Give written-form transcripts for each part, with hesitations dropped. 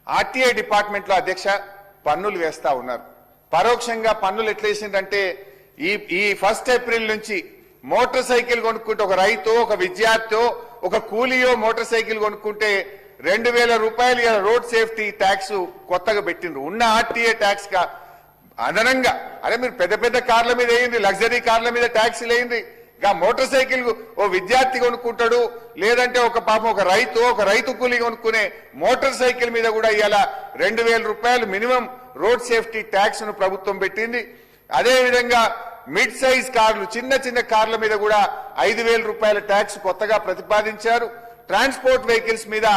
RTI department లో అధ్యక్ష పన్నులు వేస్తా ఉన్నారు. పరోక్షంగా పన్నులు ఎట్లేసిందంటే ఈ 1 ఏప్రిల్ నుంచి మోటార్ సైకిల్ కొనుక్కుంటే ఒక రైతు, ఒక విద్యార్థి, ఒక కూలీయో మోటార్ సైకిల్ కొనుక్కుంటే 2000 రూపాయలు రోడ్ సేఫ్టీ ట్యాక్స్ కొత్తగా పెట్టిండ్రు. ఉన్న ఆర్టీఏ ట్యాక్స్ గా అదనంగా అదే మీరు పెద్ద పెద్ద కార్ల మీద వేయండి, లగ్జరీ కార్ల మీద ట్యాక్స్ వేయండి. మోటార్ సైకిల్ ఓ విద్యార్థి కొనుక్కుంటాడు, లేదంటే ఒక పాపం ఒక రైతు కూలీ కొనుక్కునే మోటార్ సైకిల్ మీద కూడా ఇవాళ 2000 రూపాయలు మినిమం రోడ్ సేఫ్టీ ట్యాక్స్ ను ప్రభుత్వం పెట్టింది. అదేవిధంగా మిడ్ సైజ్ కార్లు, చిన్న కార్ల మీద కూడా 5000 రూపాయల ట్యాక్స్ కొత్తగా ప్రతిపాదించారు. ట్రాన్స్పోర్ట్ వెహికల్స్ మీద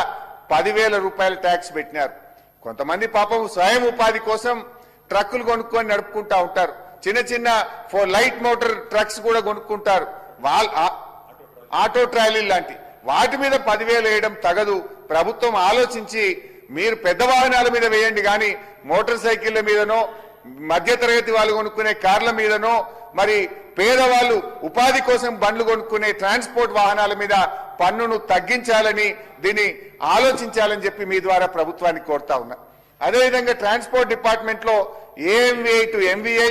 10,000 రూపాయల ట్యాక్స్ పెట్టినారు. కొంతమంది పాపం స్వయం ఉపాధి కోసం ట్రక్కులు కొనుక్కొని నడుపుకుంటా ఉంటారు, చిన్న లైట్ మోటార్ ట్రక్స్ కూడా కొనుక్కుంటారు, ఆటో ట్రాలీ లాంటి వాటి మీద 10,000 వేయడం తగదు. ప్రభుత్వం ఆలోచించి మీరు పెద్ద వాహనాల మీద వేయండి, కానీ మోటార్ సైకిళ్ల మీదనో, మధ్యతరగతి వాళ్ళు కొనుక్కునే కార్ల మీదనో, మరి పేదవాళ్ళు ఉపాధి కోసం బండ్లు కొనుక్కునే ట్రాన్స్పోర్ట్ వాహనాల మీద పన్నును తగ్గించాలని, దీన్ని ఆలోచించాలని చెప్పి మీ ద్వారా ప్రభుత్వాన్ని కోరుతా ఉన్నా. అదేవిధంగా ట్రాన్స్పోర్ట్ డిపార్ట్మెంట్ లో AMVI to MVI,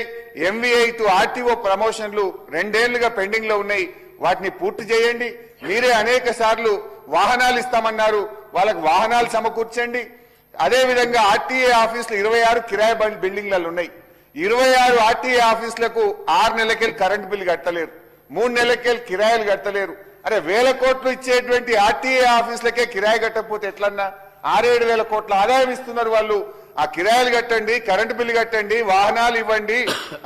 MVI to RTO ప్రమోషన్లు 2 ఏళ్లుగా పెండింగ్ లో ఉన్నాయి. వాటిని పూర్తి చేయండి. మీరే అనేక సార్లు వాహనాలు ఇస్తామన్నారు, వాళ్ళకు వాహనాలు సమకూర్చండి. అదేవిధంగా ఆర్టీఏ ఆఫీసులు 26 కిరాయి బిల్డింగ్లలో ఉన్నాయి. 26 ఆర్టీఏ ఆఫీసులకు 6 నెలలకెళ్ళి కరెంటు బిల్లు కట్టలేరు, 3 నెలలకెళ్ళి కిరాయిలు కట్టలేరు. అరే 1000 కోట్లు ఇచ్చేటువంటి ఆర్టీఏ ఆఫీసులకే కిరాయి కట్టకపోతే ఎట్లన్నా? 6-7 వేల కోట్ల ఆదాయం ఇస్తున్నారు వాళ్ళు. ఆ కిరాయిలు కట్టండి, కరెంటు బిల్లు కట్టండి, వాహనాలు ఇవ్వండి,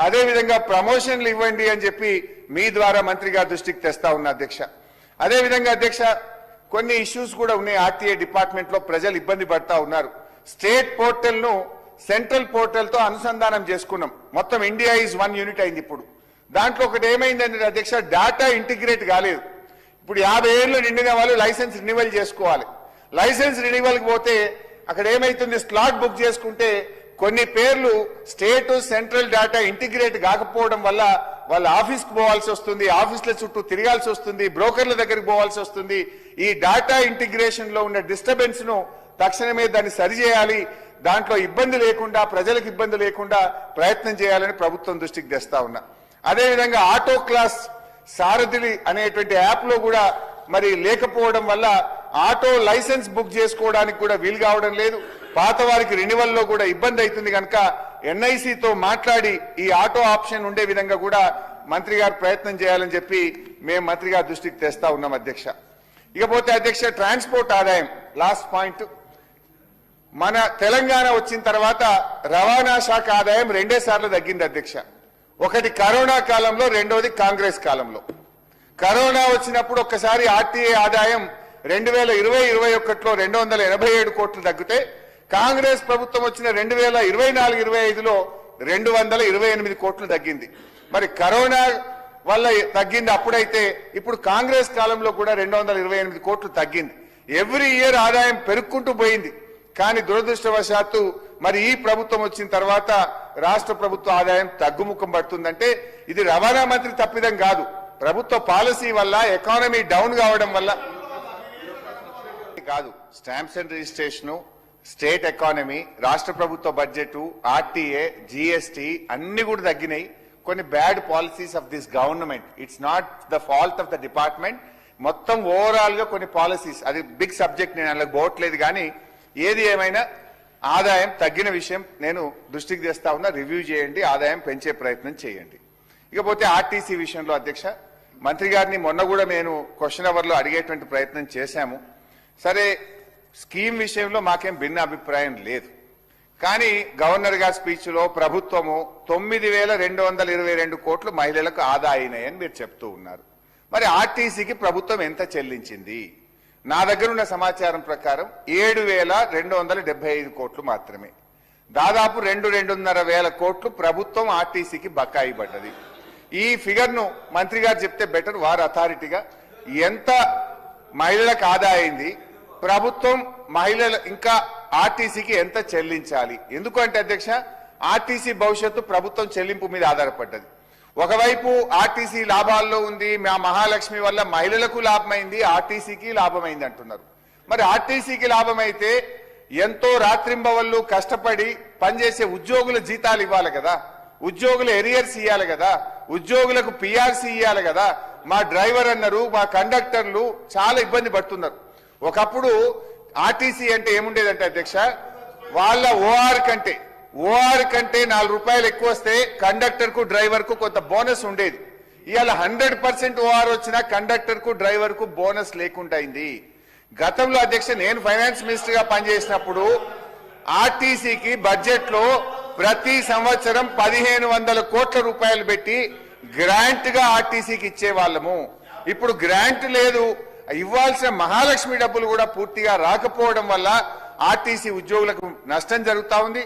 అదేవిధంగా ప్రమోషన్లు ఇవ్వండి అని చెప్పి మీ ద్వారా మంత్రి గారి దృష్టికి తెస్తా ఉన్నా అధ్యక్ష. అదేవిధంగా అధ్యక్ష కొన్ని ఇష్యూస్ కూడా ఉన్నాయి. ఆర్టీఏ డిపార్ట్మెంట్ లో ప్రజలు ఇబ్బంది పడతా ఉన్నారు. స్టేట్ పోర్టల్ ను సెంట్రల్ పోర్టల్ తో అనుసంధానం చేసుకున్నాం. మొత్తం ఇండియా ఈజ్ 1 యూనిట్ అయింది. ఇప్పుడు దాంట్లో ఒకటి ఏమైందంటే అధ్యక్ష, డేటా ఇంటిగ్రేట్ కాలేదు. ఇప్పుడు 50 ఏళ్ళు నిండిన వాళ్ళు లైసెన్స్ రినివల్ చేసుకోవాలి. లైసెన్స్ రినివల్కి పోతే అక్కడ ఏమైతుంది, స్లాట్ బుక్ చేసుకుంటే కొన్ని పేర్లు స్టేట్ సెంట్రల్ డేటా ఇంటిగ్రేట్ కాకపోవడం వల్ల వాళ్ళ ఆఫీస్కి పోవాల్సి వస్తుంది, ఆఫీసుల చుట్టూ తిరగాల్సి వస్తుంది, బ్రోకర్ల దగ్గరికి పోవాల్సి వస్తుంది. ఈ డేటా ఇంటిగ్రేషన్ లో ఉన్న డిస్టర్బెన్స్ ను తక్షణమే దాన్ని సరిచేయాలి. దాంట్లో ఇబ్బంది లేకుండా, ప్రజలకు ఇబ్బంది లేకుండా ప్రయత్నం చేయాలని ప్రభుత్వం దృష్టికి తెస్తా ఉన్నా. అదేవిధంగా ఆటో క్లాస్ సారథి అనేటువంటి యాప్ లో కూడా మరి లేకపోవడం వల్ల ఆటో లైసెన్స్ బుక్ చేసుకోవడానికి కూడా వీలు కావడం లేదు. పాత వారికి రెన్యువల్ లో కూడా ఇబ్బంది అవుతుంది కనుక ఎన్ఐసితో మాట్లాడి ఈ ఆటో ఆప్షన్ ఉండే విధంగా కూడా మంత్రి గారు ప్రయత్నం చేయాలని చెప్పి మేము మంత్రి గారి దృష్టికి తెస్తా ఉన్నాం అధ్యక్ష. ఇకపోతే అధ్యక్ష ట్రాన్స్పోర్ట్ ఆదాయం లాస్ట్ పాయింట్. మన తెలంగాణ వచ్చిన తర్వాత రవాణా శాఖ ఆదాయం 2 సార్లు తగ్గింది అధ్యక్ష. ఒకటి కరోనా కాలంలో, రెండోది కాంగ్రెస్ కాలంలో. కరోనా వచ్చినప్పుడు ఒక్కసారి ఆర్టీఏ ఆదాయం 2020-21లో 287 కోట్లు తగ్గితే, కాంగ్రెస్ ప్రభుత్వం వచ్చిన 2024-25లో 228 కోట్లు తగ్గింది. మరి కరోనా వల్ల తగ్గింది అప్పుడైతే, ఇప్పుడు కాంగ్రెస్ కాలంలో కూడా 228 కోట్లు తగ్గింది. ఎవ్రీ ఇయర్ ఆదాయం పెరుగుకుంటూ పోయింది. కానీ దురదృష్టవశాత్తు మరి ఈ ప్రభుత్వం వచ్చిన తర్వాత రాష్ట్ర ప్రభుత్వ ఆదాయం తగ్గుముఖం పడుతుందంటే ఇది రవాణా మంత్రి తప్పిదం కాదు, ప్రభుత్వ పాలసీ వల్ల, ఎకానమీ డౌన్ కావడం వల్ల కాదు. Stamps and registration, state economy, రాష్ట్ర ప్రభుత్వ బడ్జెట్, ఆర్టీఏ, జీఎస్టీ అన్ని కూడా తగ్గినాయి. కొన్ని bad policies of this government. It's not the fault of the department. మొత్తం ఓవరాల్ గా కొన్ని పాలసీస్, అది బిగ్ సబ్జెక్ట్, నేను అందులో పోవట్లేదు. కానీ ఏది ఏమైనా ఆదాయం తగ్గిన విషయం నేను దృష్టికి తెస్తా ఉన్నా. రివ్యూ చేయండి, ఆదాయం పెంచే ప్రయత్నం చేయండి. ఇకపోతే ఆర్టీసీ విషయంలో అధ్యక్ష, మంత్రి గారిని మొన్న కూడా నేను క్వశ్చన్ అవర్ లో అడిగేటువంటి ప్రయత్నం చేశాము. సరే, స్కీమ్ విషయంలో మాకేం భిన్న అభిప్రాయం లేదు. కానీ గవర్నర్ గారి స్పీచ్ లో ప్రభుత్వము 9,222 కోట్లు మహిళలకు ఆదా అయినాయని మీరు చెప్తూ ఉన్నారు. మరి ఆర్టీసీకి ప్రభుత్వం ఎంత చెల్లించింది? నా దగ్గర ఉన్న సమాచారం ప్రకారం 7,275 కోట్లు మాత్రమే. దాదాపు 2-2.5 వేల కోట్లు ప్రభుత్వం ఆర్టీసీకి బకాయి పడ్డది. ఈ ఫిగర్ ను మంత్రి గారు చెప్తే బెటర్. వారు అథారిటీగా ఎంత మహిళలకు ఆదా అయింది, ప్రభుత్వం మహిళల ఇంకా ఆర్టీసీకి ఎంత చెల్లించాలి? ఎందుకంటే అధ్యక్ష, ఆర్టీసీ భవిష్యత్తు ప్రభుత్వం చెల్లింపు మీద ఆధారపడ్డది. ఒకవైపు ఆర్టీసీ లాభాల్లో ఉంది, మా మహాలక్ష్మి వల్ల మహిళలకు లాభమైంది, ఆర్టీసీకి లాభమైంది అంటున్నారు. మరి ఆర్టీసీకి లాభమైతే ఎంతో రాత్రింబవళ్ళు కష్టపడి పనిచేసే ఉద్యోగుల జీతాలు ఇవ్వాలి కదా, ఉద్యోగుల ఎరియర్స్ ఇవ్వాలి కదా, ఉద్యోగులకు పిఆర్సీ ఇవ్వాలి కదా. మా డ్రైవర్ అన్నారు, మా కండక్టర్లు చాలా ఇబ్బంది పడుతున్నారు. ఒకప్పుడు ఆర్టీసీ అంటే ఏముండేదంటే అధ్యక్ష, వాళ్ళ ఓఆర్ కంటే 4 రూపాయలు ఎక్కువ వస్తే కండక్టర్ కు డ్రైవర్ కు కొంత బోనస్ ఉండేది. ఇవాళ 100% ఓఆర్ వచ్చినా కండక్టర్ కు డ్రైవర్ కు బోనస్ లేకుండా అయింది. గతంలో అధ్యక్ష నేను ఫైనాన్స్ మినిస్టర్ గా పనిచేసినప్పుడు ఆర్టీసీకి బడ్జెట్ లో ప్రతి సంవత్సరం 1500 కోట్ల రూపాయలు పెట్టి గ్రాంట్ గా ఆర్టీసీకి ఇచ్చేవాళ్ళము. ఇప్పుడు గ్రాంట్ లేదు, ఇవ్వాల్సిన మహాలక్ష్మి డబ్బులు కూడా పూర్తిగా రాకపోవడం వల్ల ఆర్టీసీ ఉద్యోగులకు నష్టం జరుగుతా ఉంది.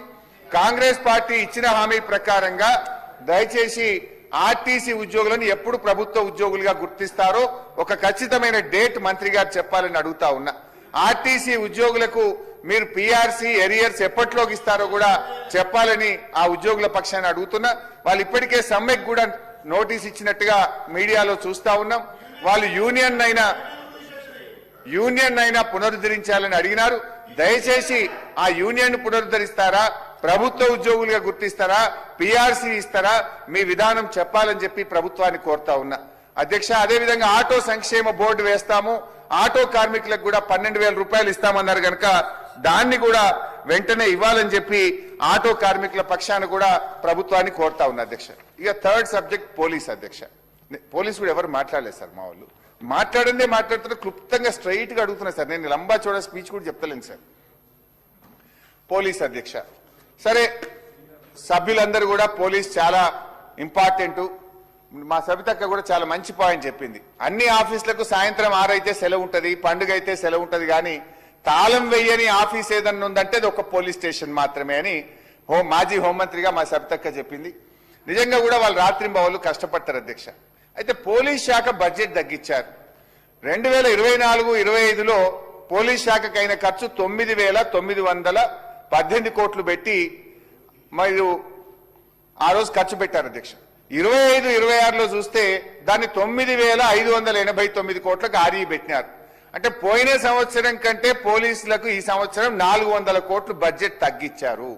కాంగ్రెస్ పార్టీ ఇచ్చిన హామీ ప్రకారంగా దయచేసి ఆర్టీసీ ఉద్యోగులను ఎప్పుడు ప్రభుత్వ ఉద్యోగులుగా గుర్తిస్తారో ఒక ఖచ్చితమైన డేట్ మంత్రి గారు చెప్పాలని అడుగుతా ఉన్నా. ఆర్టీసీ ఉద్యోగులకు మీరు పీఆర్సీ ఎరియర్స్ ఎప్పట్లోకి ఇస్తారో కూడా చెప్పాలని ఆ ఉద్యోగుల పక్షాన్ని అడుగుతున్నా. వాళ్ళు ఇప్పటికే సమ్మెకు కూడా నోటీస్ ఇచ్చినట్టుగా మీడియాలో చూస్తా ఉన్నాం. వాళ్ళు యూనియన్ అయినా పునరుద్ధరించాలని అడిగినారు. దయచేసి ఆ యూనియన్ పునరుద్ధరిస్తారా, ప్రభుత్వ ఉద్యోగులుగా గుర్తిస్తారా, పీఆర్సీ ఇస్తారా, మీ విధానం చెప్పాలని చెప్పి ప్రభుత్వాన్ని కోరుతా ఉన్నా. అధ్యక్ష, అదేవిధంగా ఆటో సంక్షేమ బోర్డు వేస్తాము, ఆటో కార్మికులకు కూడా 12,000 రూపాయలు ఇస్తామన్నారు కనుక దాన్ని కూడా వెంటనే ఇవ్వాలని చెప్పి ఆటో కార్మికుల పక్షాన కూడా ప్రభుత్వాన్ని కోరుతా ఉన్నా. అధ్యక్ష, ఇక థర్డ్ సబ్జెక్ట్ పోలీస్. అధ్యక్ష, పోలీసు కూడా ఎవరు మాట్లాడలేదు సార్, మా వాళ్ళు మాట్లాడుతున్నారు, క్లుప్తంగా స్ట్రైట్ గా అడుగుతున్నారు సార్. నేను లంబా చోడ స్పీచ్ కూడా చెప్తలేను సార్. పోలీస్ అధ్యక్ష, సరే సభ్యులందరూ కూడా పోలీస్ చాలా ఇంపార్టెంట్. మా సబితక్క కూడా చాలా మంచి పాయింట్ చెప్పింది. అన్ని ఆఫీసులకు సాయంత్రం 6 అయితే సెలవు ఉంటది, పండుగ అయితే సెలవు ఉంటది, కానీ తాళం వెయ్యని ఆఫీస్ ఏదన్నా ఉందంటే అది ఒక పోలీస్ స్టేషన్ మాత్రమే అని మాజీ హోంమంత్రిగా మా సబితక్క చెప్పింది. నిజంగా కూడా వాళ్ళు రాత్రింబవళ్ళు కష్టపడతారు అధ్యక్ష. అయితే పోలీస్ శాఖ బడ్జెట్ తగ్గించారు. 2024-25లో పోలీస్ శాఖకు అయిన ఖర్చు 9,918 కోట్లు పెట్టి మరియు ఆ రోజు ఖర్చు పెట్టారు అధ్యక్ష. 25-26లో చూస్తే దాన్ని 9,589 కోట్లకు ఆర్ఈ పెట్టినారు. అంటే పోయిన సంవత్సరం కంటే పోలీసులకు ఈ సంవత్సరం 400 కోట్లు బడ్జెట్ తగ్గించారు.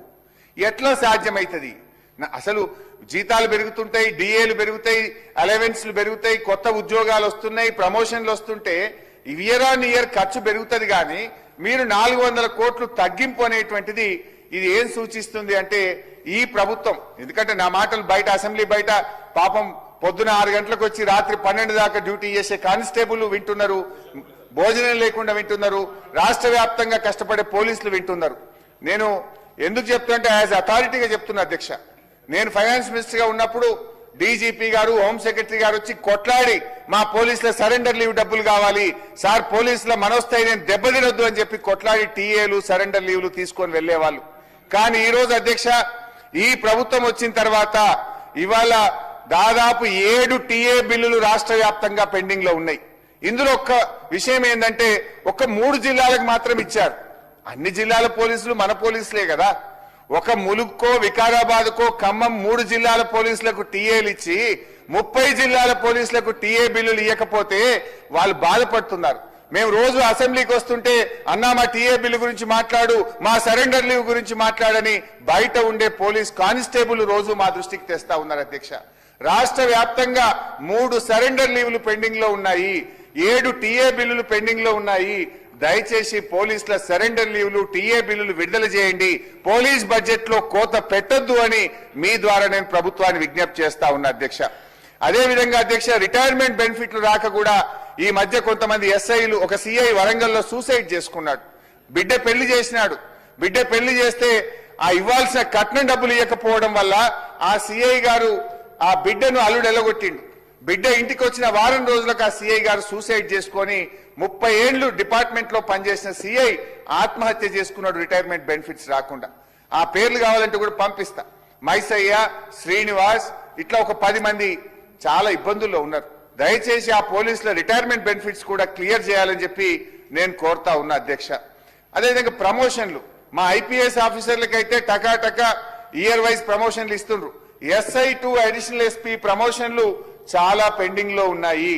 ఎట్లా సాధ్యమవుతుంది? అసలు జీతాలు పెరుగుతుంటాయి, డిఏలు పెరుగుతాయి, అలవెన్స్లు పెరుగుతాయి, కొత్త ఉద్యోగాలు వస్తున్నాయి, ప్రమోషన్లు వస్తుంటే ఇయర్ ఆన్ ఇయర్ ఖర్చు పెరుగుతుంది. కానీ మీరు 400 కోట్లు తగ్గింపు అనేటువంటిది ఇది ఏం సూచిస్తుంది అంటే ఈ ప్రభుత్వం, ఎందుకంటే నా మాటలు బయట అసెంబ్లీ బయట పాపం పొద్దున 6 గంటలకు వచ్చి రాత్రి 12 దాకా డ్యూటీ చేసే కానిస్టేబుల్ వింటున్నారు, భోజనం లేకుండా వింటున్నారు, రాష్ట్ర వ్యాప్తంగా కష్టపడే పోలీసులు వింటున్నారు. నేను ఎందుకు చెప్తున్నా యాజ్ అథారిటీగా చెప్తున్నా అధ్యక్ష. నేను ఫైనాన్స్ మినిస్టర్ గా ఉన్నప్పుడు డీజీపీ గారు, హోమ్ సెక్రటరీ గారు వచ్చి కొట్లాడి మా పోలీసుల సరెండర్ లీవ్ డబ్బులు కావాలి సార్, పోలీసుల మనోస్థైర్యం దెబ్బతినొద్దు అని చెప్పి కొట్లాడి టీఏలు సరెండర్ లీవ్లు తీసుకొని వెళ్లేవాళ్ళు. కానీ ఈ రోజు అధ్యక్ష ఈ ప్రభుత్వం వచ్చిన తర్వాత ఇవాళ దాదాపు 7 టీఏ బిల్లులు రాష్ట్ర వ్యాప్తంగా పెండింగ్ లో ఉన్నాయి. ఇందులో ఒక్క విషయం ఏంటంటే ఒక్క 3 జిల్లాలకు మాత్రం ఇచ్చారు. అన్ని జిల్లాల పోలీసులు మన పోలీసులే కదా. ఒక ములుక్కో, వికారాబాద్కో, ఖమ్మం 3 జిల్లాల పోలీసులకు టీఏలు ఇచ్చి 30 జిల్లాల పోలీసులకు టీఏ బిల్లులు ఇవ్వకపోతే వాళ్ళు బాధపడుతున్నారు. మేము రోజు అసెంబ్లీకి వస్తుంటే అన్నా మా టీఏ బిల్లు గురించి మాట్లాడు, మా సరెండర్ లీవ్ గురించి మాట్లాడని బయట ఉండే పోలీస్ కానిస్టేబుల్ రోజు మా దృష్టికి తెస్తా ఉన్నారు అధ్యక్ష. రాష్ట్ర వ్యాప్తంగా 3 సరెండర్ లీవ్లు పెండింగ్ లో ఉన్నాయి, 7 టీఏ బిల్లులు పెండింగ్ లో ఉన్నాయి. దయచేసి పోలీసుల సరెండర్ లీవ్లు, టీఏ బిల్లులు విడుదల చేయండి, పోలీస్ బడ్జెట్ లో కోత పెట్టొద్దు అని మీ ద్వారా నేను ప్రభుత్వాన్ని విజ్ఞప్తి చేస్తా ఉన్నా అధ్యక్ష. అదేవిధంగా అధ్యక్ష రిటైర్మెంట్ బెనిఫిట్లు రాక కూడా ఈ మధ్య కొంతమంది ఎస్ఐలు, ఒక సిఐ వరంగల్లో సూసైడ్ చేసుకున్నాడు. బిడ్డ పెళ్లి చేసినాడు. బిడ్డ పెళ్లి చేస్తే ఆ ఇవ్వాల్సిన కట్నం డబ్బులు ఇవ్వకపోవడం వల్ల ఆ సిఐ గారు ఆ బిడ్డను అల్లుడు ఎలగొట్టిండు. బిడ్డ ఇంటికి వచ్చిన వారం రోజులకు ఆ సిఐ గారు సూసైడ్ చేసుకొని 30 ఏళ్లు డిపార్ట్మెంట్ లో పనిచేసిన సిఐ ఆత్మహత్య చేసుకున్నాడు రిటైర్మెంట్ బెనిఫిట్స్ రాకుండా. ఆ పేర్లు కావాలంటే కూడా పంపిస్తా. మైసయ్య, శ్రీనివాస్ ఇట్లా ఒక 10 మంది చాలా ఇబ్బందుల్లో ఉన్నారు. దయచేసి ఆ పోలీసుల రిటైర్మెంట్ బెనిఫిట్స్ కూడా క్లియర్ చేయాలని చెప్పి నేను కోరుతా ఉన్నా అధ్యక్ష. అదేవిధంగా ప్రమోషన్లు మా ఐపీఎస్ ఆఫీసర్లకైతే టకా ఇయర్ వైజ్ ప్రమోషన్లు ఇస్తుండ్రు. ఎస్ఐ టు అడిషనల్ ఎస్పీ ప్రమోషన్లు చాలా పెండింగ్ లో ఉన్నాయి.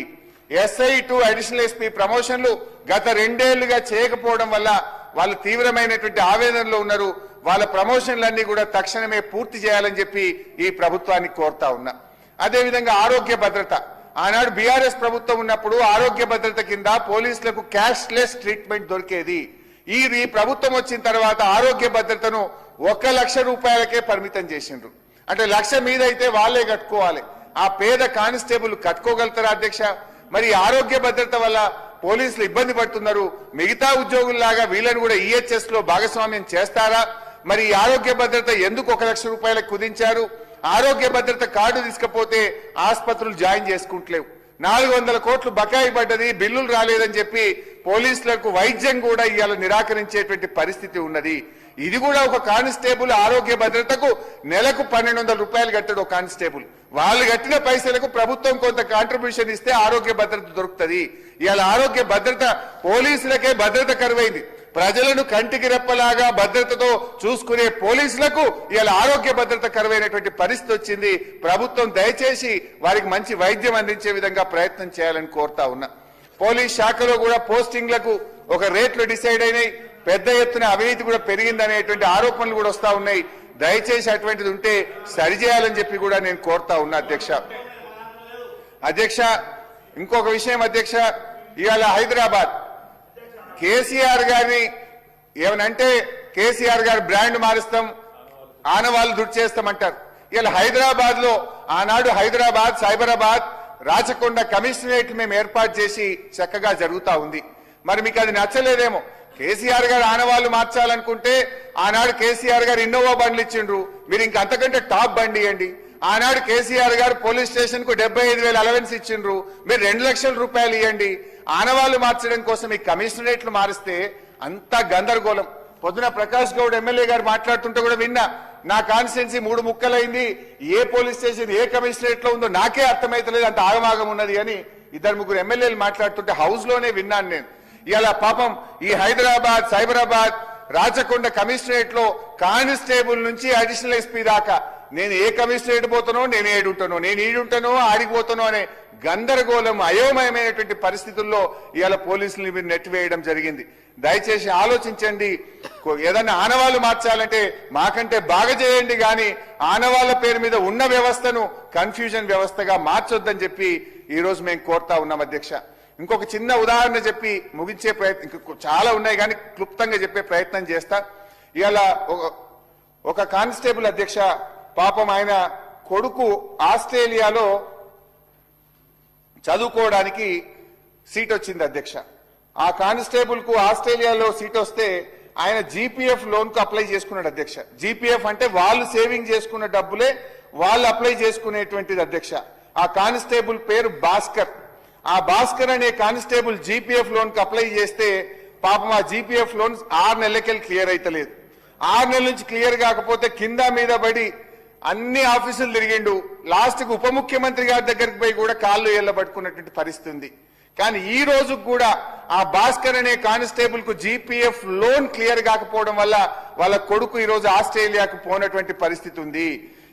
ఎస్ఐ టు అడిషనల్ ఎస్పీ ప్రమోషన్లు గత 2 ఏళ్లుగా చేయకపోవడం వల్ల వాళ్ళు తీవ్రమైనటువంటి ఆవేదనలో ఉన్నారు. వాళ్ళ ప్రమోషన్లన్నీ కూడా తక్షణమే పూర్తి చేయాలని చెప్పి ఈ ప్రభుత్వాన్ని కోరుతా ఉన్నా. అదేవిధంగా ఆరోగ్య భద్రత, ఆనాడు బీఆర్ఎస్ ప్రభుత్వం ఉన్నప్పుడు ఆరోగ్య భద్రత కింద పోలీసులకు క్యాష్లెస్ ట్రీట్మెంట్ దొరికేది. ఈ ప్రభుత్వం వచ్చిన తర్వాత ఆరోగ్య భద్రతను 1 లక్ష రూపాయలకే పరిమితం చేసిండ్రు. అంటే 1 లక్ష మీద అయితే వాళ్ళే కట్టుకోవాలి. ఆ పేద కానిస్టేబుల్ కట్టుకోగలుగుతారా అధ్యక్ష? మరి ఆరోగ్య భద్రత వల్ల పోలీసులు ఇబ్బంది పడుతున్నారు. మిగతా ఉద్యోగుల్లాగా వీళ్ళని కూడా ఈహెచ్ఎస్ లో భాగస్వామ్యం చేస్తారా? మరి ఈ ఆరోగ్య భద్రత ఎందుకు 1 లక్ష రూపాయలకు కుదించారు? ఆరోగ్య భద్రత కార్డు తీసుకపోతే ఆసుపత్రులు జాయిన్ చేసుకుంటలేవు. 400 కోట్లు బకాయి పడ్డది, బిల్లులు రాలేదని చెప్పి పోలీసులకు వైద్యం కూడా ఇవాళ నిరాకరించేటువంటి పరిస్థితి ఉన్నది. ఇది కూడా ఒక కానిస్టేబుల్ ఆరోగ్య భద్రతకు నెలకు 1200 రూపాయలు కట్టాడు ఒక కానిస్టేబుల్. వాళ్ళు కట్టిన పైసలకు ప్రభుత్వం కొంత కాంట్రిబ్యూషన్ ఇస్తే ఆరోగ్య భద్రత దొరుకుతుంది. ఇవాళ ఆరోగ్య భద్రత పోలీసులకే భద్రత కరువైంది. ప్రజలను కంటికి రెప్పలాగా భద్రతతో చూసుకునే పోలీసులకు ఇవాళ ఆరోగ్య భద్రత కరువైనటువంటి పరిస్థితి వచ్చింది. ప్రభుత్వం దయచేసి వారికి మంచి వైద్యం అందించే విధంగా ప్రయత్నం చేయాలని కోరుతా ఉన్నా. పోలీస్ శాఖలో కూడా పోస్టింగ్లకు ఒక రేట్లు డిసైడ్ అయినాయి. పెద్ద ఎత్తున అవినీతి కూడా పెరిగిందనేటువంటి ఆరోపణలు కూడా వస్తా ఉన్నాయి. దయచేసి అటువంటిది ఉంటే సరిచేయాలని చెప్పి కూడా నేను కోరుతా ఉన్నా అధ్యక్ష. ఇంకొక విషయం అధ్యక్ష, ఇవాళ హైదరాబాద్ కేసీఆర్ గారిని ఏమనంటే కేసీఆర్ గారి బ్రాండ్ మారుస్తాం, ఆనవాళ్ళు దుడి చేస్తామంటారు. ఇవాళ హైదరాబాద్ లో ఆనాడు హైదరాబాద్, సైబరాబాద్, రాచకొండ కమిషనరేట్ మేము ఏర్పాటు చేసి చక్కగా జరుగుతా ఉంది. మరి మీకు అది నచ్చలేదేమో. కేసీఆర్ గారు ఆనవాళ్లు మార్చాలనుకుంటే ఆనాడు కేసీఆర్ గారు ఇన్నోవా బండ్లు ఇచ్చిండ్రు, మీరు ఇంక అంతకంటే టాప్ బండి ఇవ్వండి. ఆనాడు కేసీఆర్ గారు పోలీస్ స్టేషన్ కు 75,000 అలవెన్స్ ఇచ్చిండ్రు, మీరు 2 లక్షల రూపాయలు ఇవ్వండి. ఆనవాళ్లు మార్చడం కోసం ఈ కమిషనరేట్లు మారిస్తే అంతా గందరగోళం. పొద్దున ప్రకాష్ గౌడ్ ఎమ్మెల్యే గారు మాట్లాడుతుంటే కూడా విన్నా, నా కాన్స్టిట్యున్సీ 3 ముక్కలైంది, ఏ పోలీస్ స్టేషన్ ఏ కమిషనరేట్ లో ఉందో నాకే అర్థమైతలేదు, అంత ఆగమాగం ఉన్నది అని 2-3 ఎమ్మెల్యేలు మాట్లాడుతుంటే హౌస్ లోనే విన్నాను నేను. ఇలా పాపం ఈ హైదరాబాద్, సైబరాబాద్, రాచకొండ కమిషనరేట్ లో కానిస్టేబుల్ నుంచి అడిషనల్ ఎస్పీ దాకా నేను ఏ కమిషనరేట్ పోతానో, నేను ఏడుంటానో, నేను ఈడుంటానో ఆడిపోతానో అనే గందరగోళం, అయోమయమైనటువంటి పరిస్థితుల్లో ఇవాళ పోలీసులు మీరు నెట్టివేయడం జరిగింది. దయచేసి ఆలోచించండి. ఏదన్నా ఆనవాళ్లు మార్చాలంటే మాకంటే బాగా చేయండి, కానీ ఆనవాళ్ల పేరు మీద ఉన్న వ్యవస్థను కన్ఫ్యూజన్ వ్యవస్థగా మార్చొద్దని చెప్పి ఈ రోజు మేము కోరుతా ఉన్నాం అధ్యక్ష. ఇంకొక చిన్న ఉదాహరణ చెప్పి ముగించే ప్రయత్నం, చాలా ఉన్నాయి కానీ క్లుప్తంగా చెప్పే ప్రయత్నం చేస్తా. ఇవాళ ఒక కానిస్టేబుల్ అధ్యక్ష, పాపం ఆయన కొడుకు ఆస్ట్రేలియాలో చదువుకోవడానికి సీట్ వచ్చింది అధ్యక్ష. ఆ కానిస్టేబుల్ కు ఆస్ట్రేలియాలో సీట్ వస్తే ఆయన జీపీఎఫ్ లోన్ కు అప్లై చేసుకున్నాడు అధ్యక్ష. జీపీఎఫ్ అంటే వాళ్ళు సేవింగ్ చేసుకున్న డబ్బులే వాళ్ళు అప్లై చేసుకునేటువంటిది అధ్యక్ష. ఆ కానిస్టేబుల్ పేరు భాస్కర్. ఆ భాస్కర్ అనే కానిస్టేబుల్ జీపీఎఫ్ లోన్ కు అప్లై చేస్తే పాపం ఆ జీపీఎఫ్ లోన్ 6 నెలలకెళ్ళి క్లియర్ అయితలేదు. 6 నెలల నుంచి క్లియర్ కాకపోతే కింద మీద పడి అన్ని ఆఫీసులు తిరిగిండు. లాస్ట్ కు ఉప ముఖ్యమంత్రి గారి దగ్గరికి పోయి కూడా కాళ్ళు ఏళ్లబట్టుకున్నటువంటి పరిస్థితి ఉంది. కానీ ఈ రోజు కూడా ఆ భాస్కర్ అనే కానిస్టేబుల్ కు జీపీఎఫ్ లోన్ క్లియర్ కాకపోవడం వల్ల వాళ్ళ కొడుకు ఈ రోజు ఆస్ట్రేలియాకు పోనటువంటి పరిస్థితి ఉంది.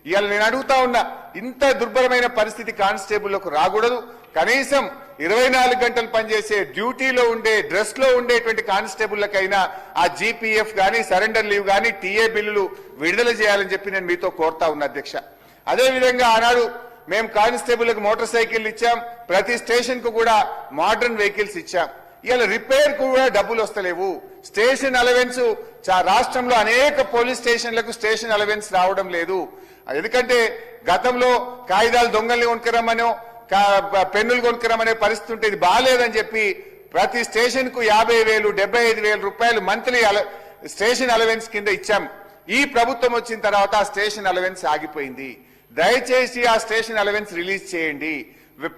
ఇవాళ నేను అడుగుతా ఉన్నా, ఇంత దుర్భరమైన పరిస్థితి కానిస్టేబుల్లకు రాకూడదు. కనీసం 24 గంటలు పనిచేసే డ్యూటీలో ఉండే డ్రెస్ లో ఉండేటువంటి కానిస్టేబుల్లకైనా ఆ జీపీఎఫ్ గానీ, సరెండర్ లీవ్ గానీ, టీఏ బిల్లులు విడుదల చేయాలని చెప్పి నేను మీతో కోరుతా ఉన్నా అధ్యక్ష. అదేవిధంగా ఆనాడు మేము కానిస్టేబుల్కి మోటార్ సైకిల్ ఇచ్చాం, ప్రతి స్టేషన్ కు కూడా మోడర్న్ వెహికల్స్ ఇచ్చాం. ఇవాళ రిపేర్ కు కూడా డబ్బులు వస్తలేవు. స్టేషన్ అలవెన్స్ రాష్ట్రంలో అనేక పోలీస్ స్టేషన్లకు స్టేషన్ అలవెన్స్ రావడం లేదు. ఎందుకంటే గతంలో కాగితాలు దొంగల్ని కొనుక్కరమ్మనో, పెన్నులు కొనుక్కరమనే పరిస్థితి ఉంటే ఇది బాగాలేదని చెప్పి ప్రతి స్టేషన్ కు 50,000, 75,000 రూపాయలు మంత్లీ స్టేషన్ అలవెన్స్ కింద ఇచ్చాం. ఈ ప్రభుత్వం వచ్చిన తర్వాత ఆ స్టేషన్ అలవెన్స్ ఆగిపోయింది. దయచేసి ఆ స్టేషన్ అలవెన్స్ రిలీజ్ చేయండి.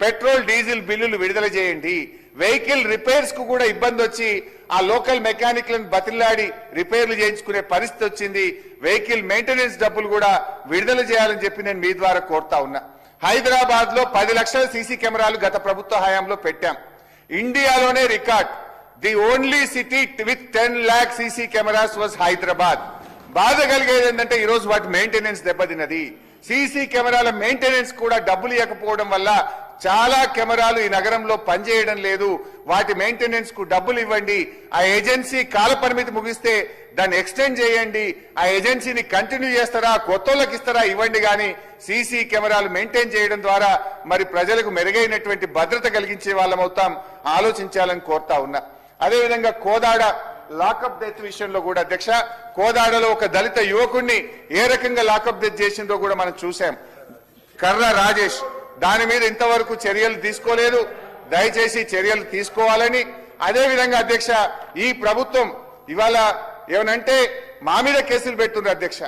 పెట్రోల్, డీజిల్ బిల్లులు విడుదల చేయండి. వెహికల్ రిపేర్స్ కు కూడా ఇబ్బంది వచ్చి ఆ లోకల్ మెకానిక్లను బతిలాడి రిపేర్లు చేయించుకునే పరిస్థితి వచ్చింది. వెహికల్ మెయింటెనెన్స్ డబ్బులు కూడా విడుదల చేయాలని చెప్పి నేను మీ ద్వారా కోరుతా ఉన్నా. హైదరాబాద్ లో 10 లక్షల సీసీ కెమెరాలు గత ప్రభుత్వ హయాంలో పెట్టాం. ఇండియాలోనే record. The only city with 10 lakh CC cameras was Hyderabad. బాధ కలిగేది ఏంటంటే ఈ రోజు వాటి మెయింటెనెన్స్ దెబ్బతిన్నది. సీసీ కెమెరాల మెయింటెనెన్స్ కూడా డబ్బులు ఇవ్వకపోవడం వల్ల చాలా కెమెరాలు ఈ నగరంలో పనిచేయడం లేదు, వాటి మెయింటెనెన్స్ కు డబ్బులు ఇవ్వండి, ఆ ఏజెన్సీ కాల పరిమితి ముగిస్తే దాన్ని ఎక్స్టెండ్ చేయండి, ఆ ఏజెన్సీని కంటిన్యూ చేస్తారా, కొత్తోళ్ళకి ఇస్తారా, ఇవ్వండి. కానీ సీసీ కెమెరాలు మెయింటైన్ చేయడం ద్వారా మరి ప్రజలకు మెరుగైనటువంటి భద్రత కలిగించే వాళ్ళం అవుతాం, ఆలోచించాలని కోరుతా ఉన్నా. అదేవిధంగా కోదాడ లాకప్ డెత్ విషయంలో కూడా అధ్యక్ష, కోదాడలో ఒక దళిత యువకుడిని ఏ రకంగా లాకప్ డెత్ చేసిందో కూడా మనం చూసాం. కర్ర రాజేష్, దాని మీద ఇంతవరకు చర్యలు తీసుకోలేదు. దయచేసి చర్యలు తీసుకోవాలని. అదేవిధంగా అధ్యక్ష, ఈ ప్రభుత్వం ఇవాళ ఏమనంటే మా మీద కేసులు పెడుతున్నారు అధ్యక్ష.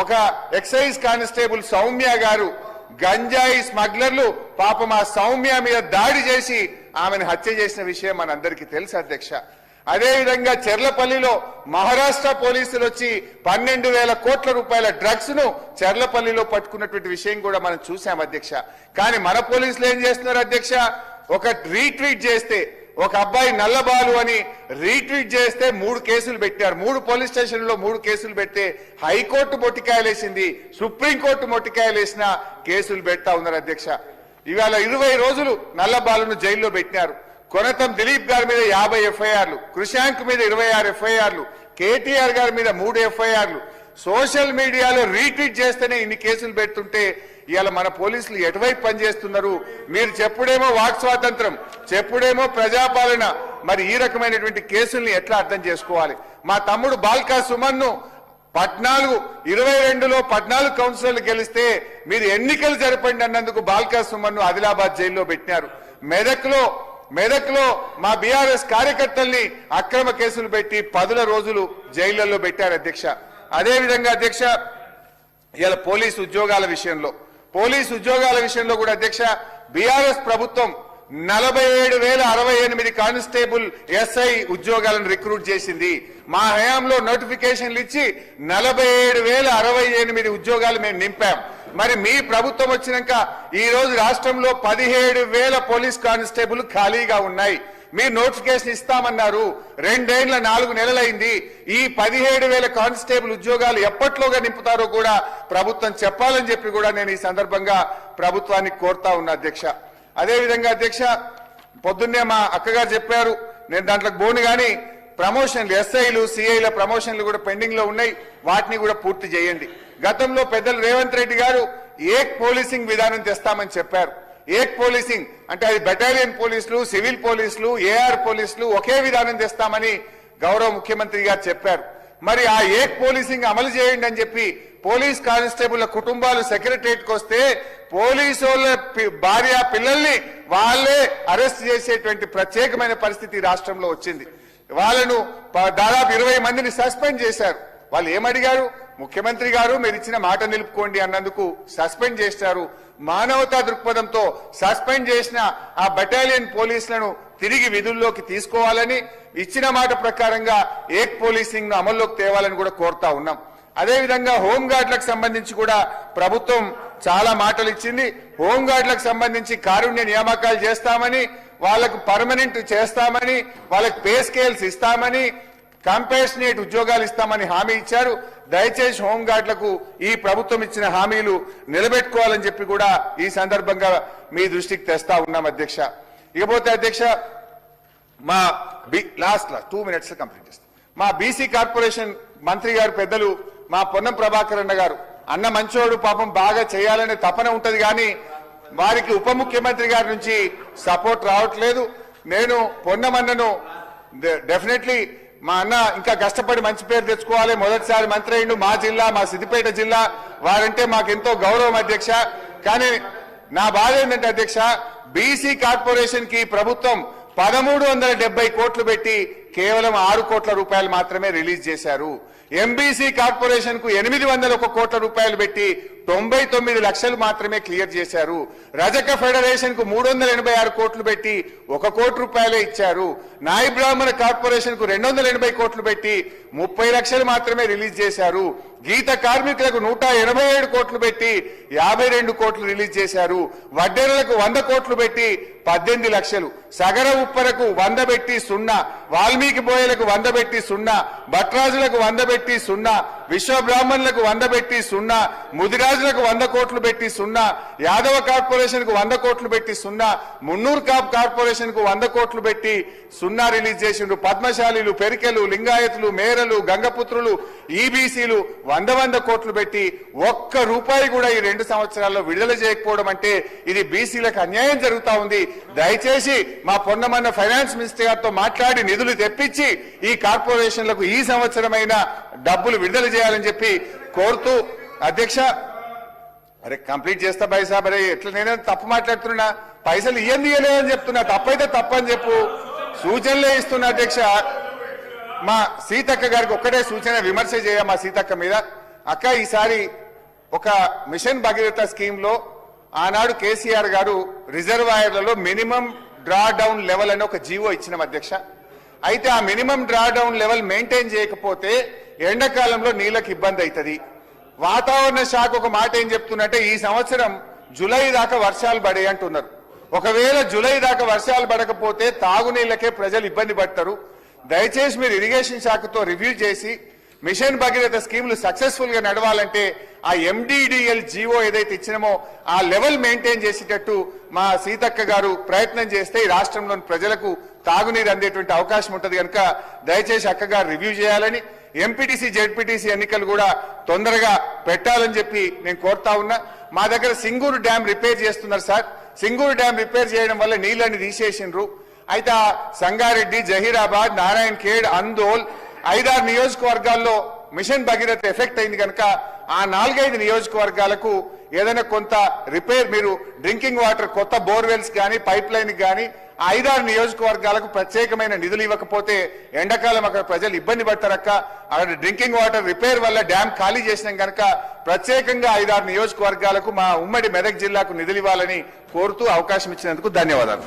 ఒక ఎక్సైజ్ కానిస్టేబుల్ సౌమ్య గారు గంజాయి స్మగ్లర్లు పాపం ఆ సౌమ్య మీద దాడి చేసి ఆమెను హత్య చేసిన విషయం మనందరికీ తెలుసు అధ్యక్ష. అదేవిధంగా చెర్లపల్లిలో మహారాష్ట్ర పోలీసులు వచ్చి 12,000 కోట్ల రూపాయల డ్రగ్స్ ను చెర్లపల్లిలో పట్టుకున్నటువంటి విషయం కూడా మనం చూసాం అధ్యక్ష. కానీ మన పోలీసులు ఏం చేస్తున్నారు అధ్యక్ష, ఒక రీట్వీట్ చేస్తే, ఒక అబ్బాయి నల్లబాలు అని రీట్వీట్ చేస్తే 3 కేసులు పెట్టారు. 3 పోలీస్ స్టేషన్లో 3 కేసులు పెడితే హైకోర్టు మొట్టికాయలేసింది, సుప్రీంకోర్టు మొట్టికాయలేసిన కేసులు పెడతా ఉన్నారు అధ్యక్ష. ఇవాళ 20 రోజులు నల్లబాలును జైల్లో పెట్టినారు. కొనతం దిలీప్ గారి మీద 50 ఎఫ్ఐఆర్లు, కృషాంక్ మీద 26 ఎఫ్ఐఆర్లు, కేటీఆర్ గారి మీద 3 ఎఫ్ఐఆర్లు. సోషల్ మీడియాలో రీట్వీట్ చేస్తేనే ఇన్ని కేసులు పెడుతుంటే ఇవాళ మన పోలీసులు ఎటువైపు పనిచేస్తున్నారు? మీరు చెప్పుడేమో వాక్ స్వాతంత్రం, చెప్పుడేమో ప్రజాపాలన, మరి ఈ రకమైనటువంటి కేసుల్ని ఎట్లా అర్థం చేసుకోవాలి? మా తమ్ముడు బాల్కా సుమన్ను 22లో 14 కౌన్సిలర్లు గెలిస్తే మీరు ఎన్నికలు జరపండి అన్నందుకు బాల్కా సుమన్ను ఆదిలాబాద్ జైల్లో పెట్టినారు. మెదక్లో మా బీఆర్ఎస్ కార్యకర్తల్ని అక్రమ కేసులు పెట్టి 10 రోజులు జైళ్లలో పెట్టారు అధ్యక్ష. అదేవిధంగా అధ్యక్ష, ఇలా పోలీసు ఉద్యోగాల విషయంలో కూడా అధ్యక్ష, బీఆర్ఎస్ ప్రభుత్వం 47,068 కానిస్టేబుల్ ఎస్ఐ ఉద్యోగాలను రిక్రూట్ చేసింది. మా హయాంలో నోటిఫికేషన్లు ఇచ్చి 47,068 ఉద్యోగాలు మేము నింపాం. మరి మీ ప్రభుత్వం వచ్చినాక ఈ రోజు రాష్ట్రంలో 17,000 పోలీస్ కానిస్టేబుల్ ఖాళీగా ఉన్నాయి. మీరు నోటిఫికేషన్ ఇస్తామన్నారు, 2 ఏళ్ల 4 నెలలైంది. ఈ 17,000 కానిస్టేబుల్ ఉద్యోగాలు ఎప్పట్లోగా నింపుతారో కూడా ప్రభుత్వం చెప్పాలని చెప్పి కూడా నేను ఈ సందర్భంగా ప్రభుత్వాన్ని కోరుతా ఉన్నా అధ్యక్ష. అదేవిధంగా అధ్యక్ష, పొద్దున్నే మా అక్కగారు చెప్పారు, నేను దాంట్లోకి పోను కానీ ప్రమోషన్లు, ఎస్ఐలు సిఐల ప్రమోషన్లు కూడా పెండింగ్ లో ఉన్నాయి, వాటిని కూడా పూర్తి చేయండి. గతంలో పెద్దలు రేవంత్ రెడ్డి గారు ఏక్ పోలీసింగ్ విధానం తెస్తామని చెప్పారు. ఏక్ పోలీసింగ్ అంటే అది బెటాలియన్ పోలీసులు, సివిల్ పోలీసులు, ఏఆర్ పోలీసులు ఒకే విధానం తెస్తామని గౌరవ ముఖ్యమంత్రి గారు చెప్పారు. మరి ఆ ఏక్ పోలీసింగ్ అమలు చేయండి అని చెప్పి పోలీస్ కానిస్టేబుల్ కుటుంబాలు సెక్రటరియట్కి వస్తే పోలీసుల భార్య పిల్లల్ని వాళ్లే అరెస్ట్ చేసేటువంటి ప్రత్యేకమైన పరిస్థితి రాష్ట్రంలో వచ్చింది. వాళ్ళను దాదాపు 20 మందిని సస్పెండ్ చేశారు. వాళ్ళు ఏమడిగారు? ముఖ్యమంత్రి గారు మీరు ఇచ్చిన మాట నిలుపుకోండి అన్నందుకు సస్పెండ్ చేశారు. మానవతా దృక్పథంతో సస్పెండ్ చేసిన ఆ బెటాలియన్ పోలీసులను తిరిగి విధుల్లోకి తీసుకోవాలని, ఇచ్చిన మాట ప్రకారంగా ఏక్ పోలీసింగ్ ను అమల్లోకి తేవాలని కూడా కోరుతా ఉన్నాం. అదేవిధంగా హోంగార్డులకు సంబంధించి కూడా ప్రభుత్వం చాలా మాటలు ఇచ్చింది. హోంగార్డులకు సంబంధించి కారుణ్య నియామకాలు చేస్తామని, వాళ్లకు పర్మనెంట్ చేస్తామని, వాళ్ళకి పే స్కేల్స్ ఇస్తామని, కంపాషనేట్ ఉద్యోగాలు ఇస్తామని హామీ ఇచ్చారు. దయచేసి హోంగార్డులకు ఈ ప్రభుత్వం ఇచ్చిన హామీలు నిలబెట్టుకోవాలని చెప్పి కూడా ఈ సందర్భంగా మీ దృష్టికి తెస్తా ఉన్నాం అధ్యక్ష. ఇకపోతే అధ్యక్ష, మా లాస్ట్ 2 minutes కంప్లీట్ చేస్తాం. మా బీసీ కార్పొరేషన్ మంత్రి గారు పెద్దలు మా పొన్నం ప్రభాకర్ అన్న గారు, అన్న మంచోడు, పాపం బాగా చేయాలనే తపన ఉంటది కానీ వారికి ఉప ముఖ్యమంత్రి గారి నుంచి సపోర్ట్ రావట్లేదు. నేను పొన్నమన్నను డెఫినెట్లీ మా అన్న ఇంకా కష్టపడి మంచి పేరు తెచ్చుకోవాలి, మొదటిసారి మంత్రి అయ్యిండు, మా జిల్లా, మా సిద్దిపేట జిల్లా, వారంటే మాకెంతో గౌరవం అధ్యక్ష. కానీ నా బాధ ఏంటంటే అధ్యక్ష, బీసీ కార్పొరేషన్ కి ప్రభుత్వం 1370 కోట్లు పెట్టి కేవలం 6 కోట్ల రూపాయలు మాత్రమే రిలీజ్ చేశారు. ఎంబీసీ కార్పొరేషన్ కు 801 కోట్ల రూపాయలు పెట్టి 99 లక్షలు మాత్రమే క్లియర్ చేశారు. రజక ఫెడరేషన్ కు 386 కోట్లు పెట్టి 1 కోటి రూపాయలే ఇచ్చారు. నాయి బ్రాహ్మణ కార్పొరేషన్ కు 280 కోట్లు పెట్టి 30 లక్షలు మాత్రమే రిలీజ్ చేశారు. గీత కార్మికులకు 187 కోట్లు పెట్టి 52 కోట్లు రిలీజ్ చేశారు. వడ్డేరులకు 100 కోట్లు పెట్టి 18 లక్షలు, సగర ఉప్పరకు 100 పెట్టి 0, వాల్మీకి బోయలకు 100 పెట్టి 0, భట్రాజులకు 100 పెట్టి 0, విశ్వ బ్రాహ్మణులకు 100 పెట్టి 0, ముదిరాజులకు 100 కోట్లు పెట్టి 0, యాదవ కార్పొరేషన్ కు 100 కోట్లు పెట్టి 0, మున్నూరు కార్పొరేషన్ కు 100 కోట్లు పెట్టి 0 రిలీజ్ చేసిండ్రు. పద్మశాలీలు, పెరికెలు, లింగాయతులు, మేరలు, గంగపుత్రులు, ఈబీసీలు 100 కోట్లు పెట్టి ఒక్క రూపాయి కూడా ఈ 2 సంవత్సరాల్లో విడుదల చేయకపోవడం అంటే ఇది బీసీలకు అన్యాయం జరుగుతా ఉంది. దయచేసి మా పొన్నమన్న ఫైనాన్స్ మినిస్టర్ గారితో మాట్లాడి నిధులు తెప్పించి ఈ కార్పొరేషన్లకు ఈ సంవత్సరమైన డబ్బులు విడుదల చేయాలని చెప్పి కోరుతూ, అధ్యక్ష అరే కంప్లీట్ చేస్తా భాయ్ సాబ్, అరే ఎట్లా నేనే తప్పు మాట్లాడుతున్నా, పైసలు ఇయ్యలేదని చెప్తున్నా, తప్పైతే తప్పని చెప్పు, సూచనలే ఇస్తున్నా. అధ్యక్ష మా సీతక్క గారికి ఒక్కటే సూచన, విమర్శ చేయ మా సీతక్క మీద. అక్క ఈసారి ఒక మిషన్ భగీరథ స్కీమ్ లో ఆనాడు కేసీఆర్ గారు రిజర్వాయర్లలో మినిమం డ్రా డౌన్ లెవెల్ అని ఒక జీవో ఇచ్చినాం అధ్యక్ష. అయితే ఆ minimum draw down level maintain చేయకపోతే ఎండాకాలంలో నీళ్లకు ఇబ్బంది అవుతుంది. వాతావరణ శాఖ ఒక మాట ఏం చెప్తున్నట్టే ఈ సంవత్సరం జూలై దాకా వర్షాలు పడే అంటున్నారు. ఒకవేళ జూలై దాకా వర్షాలు పడకపోతే తాగునీళ్లకే ప్రజలు ఇబ్బంది పడతారు. దయచేసి మీరు ఇరిగేషన్ శాఖతో రివ్యూ చేసి మిషన్ భగీరథ స్కీములు సక్సెస్ఫుల్ గా నడవాలంటే ఆ ఎండిడిఎల్ జీవో ఏదైతే ఇచ్చినామో ఆ లెవెల్ మెయింటైన్ చేసేటట్టు మా సీతక్క గారు ప్రయత్నం చేస్తే ఈ రాష్ట్రంలోని ప్రజలకు తాగునీరు అందేటువంటి అవకాశం ఉంటుంది కనుక దయచేసి అక్క గారు రివ్యూ చేయాలని, ఎంపీటీసీ జెడ్పీటీసీ ఎన్నికలు కూడా తొందరగా పెట్టాలని చెప్పి నేను కోరుతా ఉన్నా. మా దగ్గర సింగూరు డ్యామ్ రిపేర్ చేస్తున్నారు సార్. సింగూరు డ్యామ్ రిపేర్ చేయడం వల్ల నీళ్లని తీసేసిండ్రు. అయితే సంగారెడ్డి, జహీరాబాద్, నారాయణ ఖేడ్, అందోల్ 5-6 నియోజకవర్గాల్లో మిషన్ భగీరథ ఎఫెక్ట్ అయింది కనుక ఆ 4-5 నియోజకవర్గాలకు ఏదైనా కొంత రిపేర్, మీరు డ్రింకింగ్ వాటర్ కొత్త బోర్వెల్స్ కానీ పైప్ లైన్ కానీ 5-6 నియోజకవర్గాలకు ప్రత్యేకమైన నిధులు ఇవ్వకపోతే ఎండాకాలం అక్కడ ప్రజలు ఇబ్బంది పడతారక్క. అక్కడ డ్రింకింగ్ వాటర్ రిపేర్ వల్ల డ్యామ్ ఖాళీ చేసినాం కనుక ప్రత్యేకంగా 5-6 నియోజకవర్గాలకు మా ఉమ్మడి మెదక్ జిల్లాకు నిధులు ఇవ్వాలని కోరుతూ అవకాశం ఇచ్చినందుకు ధన్యవాదాలు.